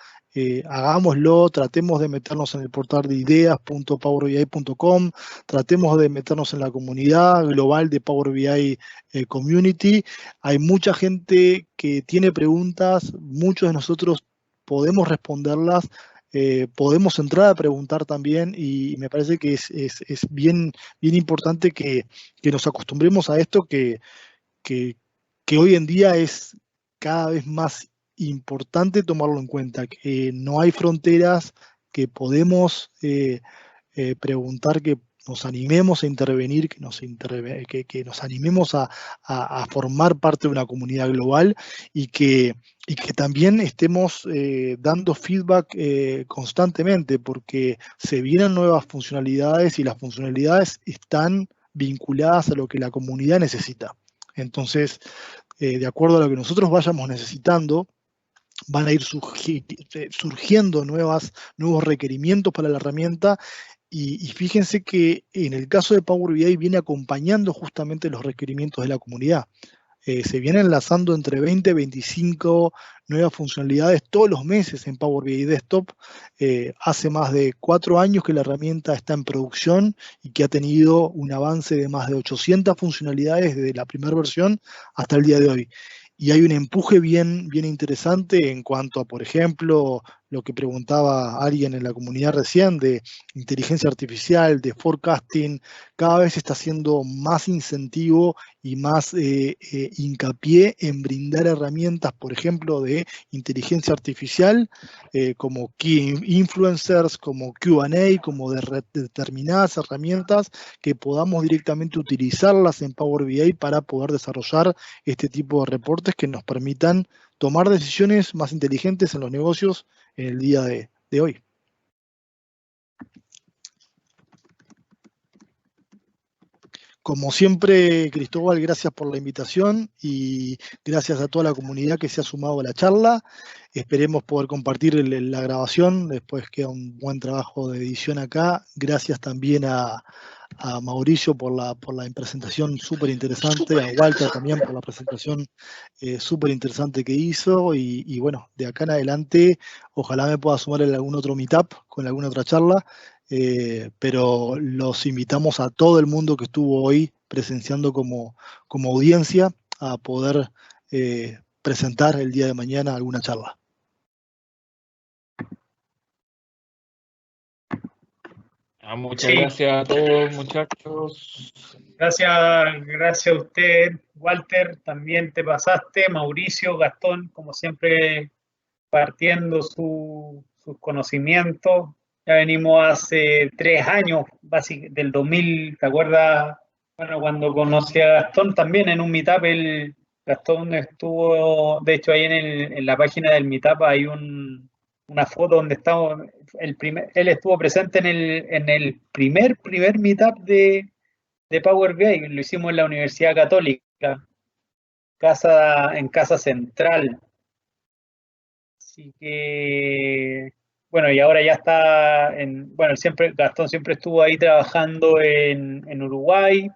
Hagámoslo, tratemos de meternos en el portal de ideas.powerbi.com, tratemos de meternos en la comunidad global de Power BI Community. Hay mucha gente que tiene preguntas, muchos de nosotros podemos responderlas. Podemos entrar a preguntar también, y me parece que es bien importante que nos acostumbremos a esto, que, que hoy en día es cada vez más importante tomarlo en cuenta, que no hay fronteras, que podemos preguntar, que nos animemos a intervenir, que nos animemos a formar parte de una comunidad global, y que también estemos dando feedback constantemente, porque se vienen nuevas funcionalidades y las funcionalidades están vinculadas a lo que la comunidad necesita. Entonces, de acuerdo a lo que nosotros vayamos necesitando, van a ir surgiendo nuevos requerimientos para la herramienta. Y fíjense que en el caso de Power BI viene acompañando justamente los requerimientos de la comunidad. Se vienen lanzando entre 20 y 25 nuevas funcionalidades todos los meses en Power BI Desktop. Hace más de 4 años que la herramienta está en producción y que ha tenido un avance de más de 800 funcionalidades desde la primera versión hasta el día de hoy. Y hay un empuje bien interesante en cuanto a, por ejemplo, lo que preguntaba alguien en la comunidad recién de inteligencia artificial, de forecasting, cada vez está haciendo más incentivo y más hincapié en brindar herramientas, por ejemplo, de inteligencia artificial, como key influencers, como Q&A, como de determinadas herramientas que podamos directamente utilizarlas en Power BI para poder desarrollar este tipo de reportes que nos permitan tomar decisiones más inteligentes en los negocios en el día de hoy. Como siempre, Cristóbal, gracias por la invitación y gracias a toda la comunidad que se ha sumado a la charla. Esperemos poder compartir la grabación, después queda un buen trabajo de edición acá. Gracias también a Mauricio por la presentación súper interesante, a Walter también por la presentación súper interesante que hizo y bueno, de acá en adelante ojalá me pueda sumar en algún otro meetup, con alguna otra charla. Pero los invitamos a todo el mundo que estuvo hoy presenciando como audiencia a poder presentar el día de mañana alguna charla. Muchas gracias a todos, muchachos. Gracias a usted, Walter, también te pasaste, Mauricio, Gastón, como siempre, partiendo sus conocimientos. Ya venimos hace 3 años, del 2000, ¿te acuerdas? Bueno, cuando conocí a Gastón también en un meetup, Gastón estuvo, de hecho ahí en la página del meetup hay una foto donde estamos, él estuvo presente en el primer meetup de Power BI, lo hicimos en la Universidad Católica, en Casa Central. Así que, bueno, y ahora ya está bueno, Gastón siempre estuvo ahí trabajando en Uruguay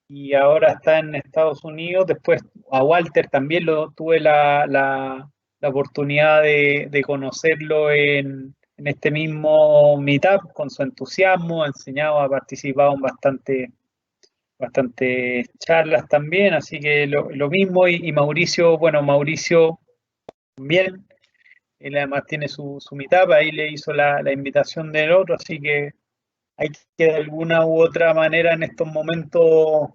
y ahora está en Estados Unidos. Después a Walter también tuve la oportunidad de conocerlo en este mismo meetup con su entusiasmo, ha enseñado, ha participado en bastantes charlas también, así que lo mismo. Y Mauricio, bueno, Mauricio también. Él además tiene su meetup, ahí le hizo la invitación del otro, así que hay que de alguna u otra manera en estos momentos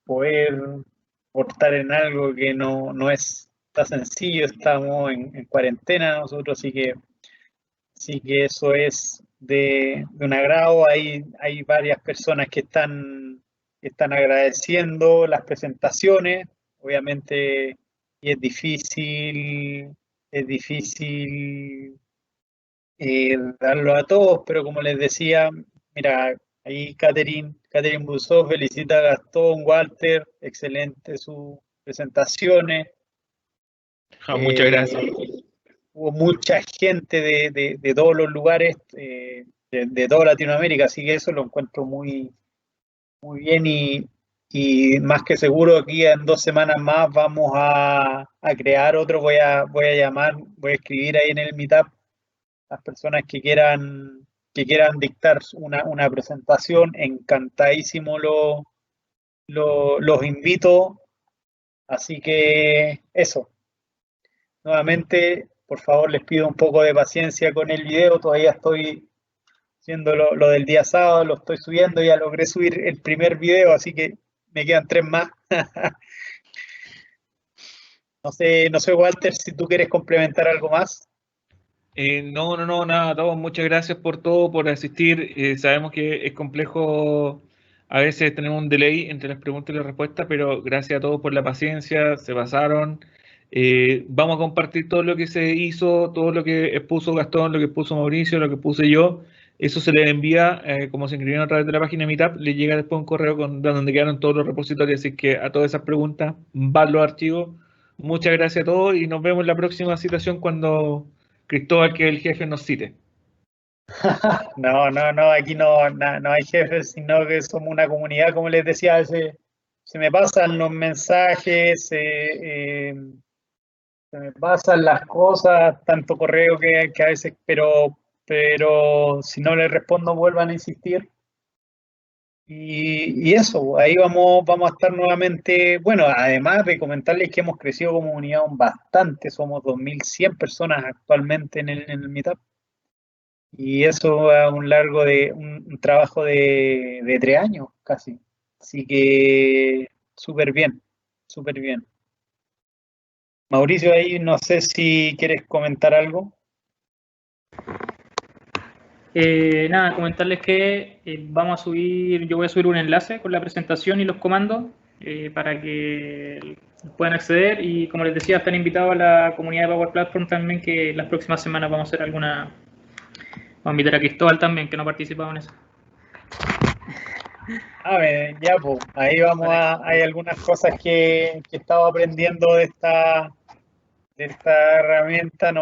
poder aportar en algo que no es tan sencillo, estamos en cuarentena nosotros, así que eso es de un agrado. Hay varias personas que están agradeciendo las presentaciones, obviamente, y es difícil darlo a todos, pero como les decía, mira, ahí Catherine Busó felicita a Gastón, Walter, excelente sus presentaciones. Muchas gracias. Hubo mucha gente de todos los lugares, de toda Latinoamérica, así que eso lo encuentro muy, muy bien y más que seguro aquí en 2 semanas más vamos a crear otro, voy a escribir ahí en el meetup las personas que quieran dictar una presentación, encantadísimo los invito, así que eso. Nuevamente, por favor, les pido un poco de paciencia con el video. Todavía estoy haciendo lo del día sábado, lo estoy subiendo. Ya logré subir el primer video, así que me quedan 3 más. No sé, Walter, si tú quieres complementar algo más. No, nada, a todos, muchas gracias por todo, por asistir. Sabemos que es complejo, a veces tenemos un delay entre las preguntas y las respuestas, pero gracias a todos por la paciencia, se pasaron. Vamos a compartir todo lo que se hizo, todo lo que expuso Gastón, lo que expuso Mauricio, lo que puse yo. Eso se les envía, como se inscribieron a través de la página de Meetup, les llega después un correo donde quedaron todos los repositorios, así que a todas esas preguntas van los archivos. Muchas gracias a todos y nos vemos en la próxima citación cuando Cristóbal, que es el jefe, nos cite. No, aquí no hay jefes, sino que somos una comunidad, como les decía, se me pasan los mensajes, se me pasan las cosas, tanto correo que a veces, pero si no les respondo, vuelvan a insistir. Y eso, ahí vamos a estar nuevamente. Bueno, además de comentarles que hemos crecido como comunidad bastante, somos 2100 personas actualmente en el Meetup. Y eso a un largo de un trabajo de 3 años casi. Así que súper bien, súper bien. Mauricio, ahí no sé si quieres comentar algo. Nada, comentarles que yo voy a subir un enlace con la presentación y los comandos para que puedan acceder y como les decía, están invitados a la comunidad de Power Platform también, que las próximas semanas vamos a hacer vamos a invitar a Cristóbal también, que no ha participado en eso. Ya, pues, ahí hay algunas cosas que he estado aprendiendo de esta herramienta.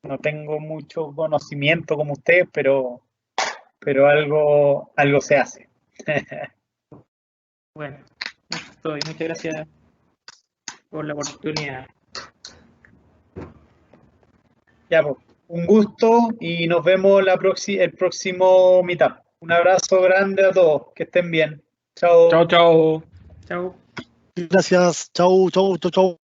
No tengo mucho conocimiento como ustedes, pero algo se hace. Bueno, eso es todo y muchas gracias por la oportunidad. Ya, pues, un gusto y nos vemos el próximo Meetup. Un abrazo grande a todos, que estén bien. Chao. Chao, chao. Chao. Gracias. Chau, chau, chau, chau.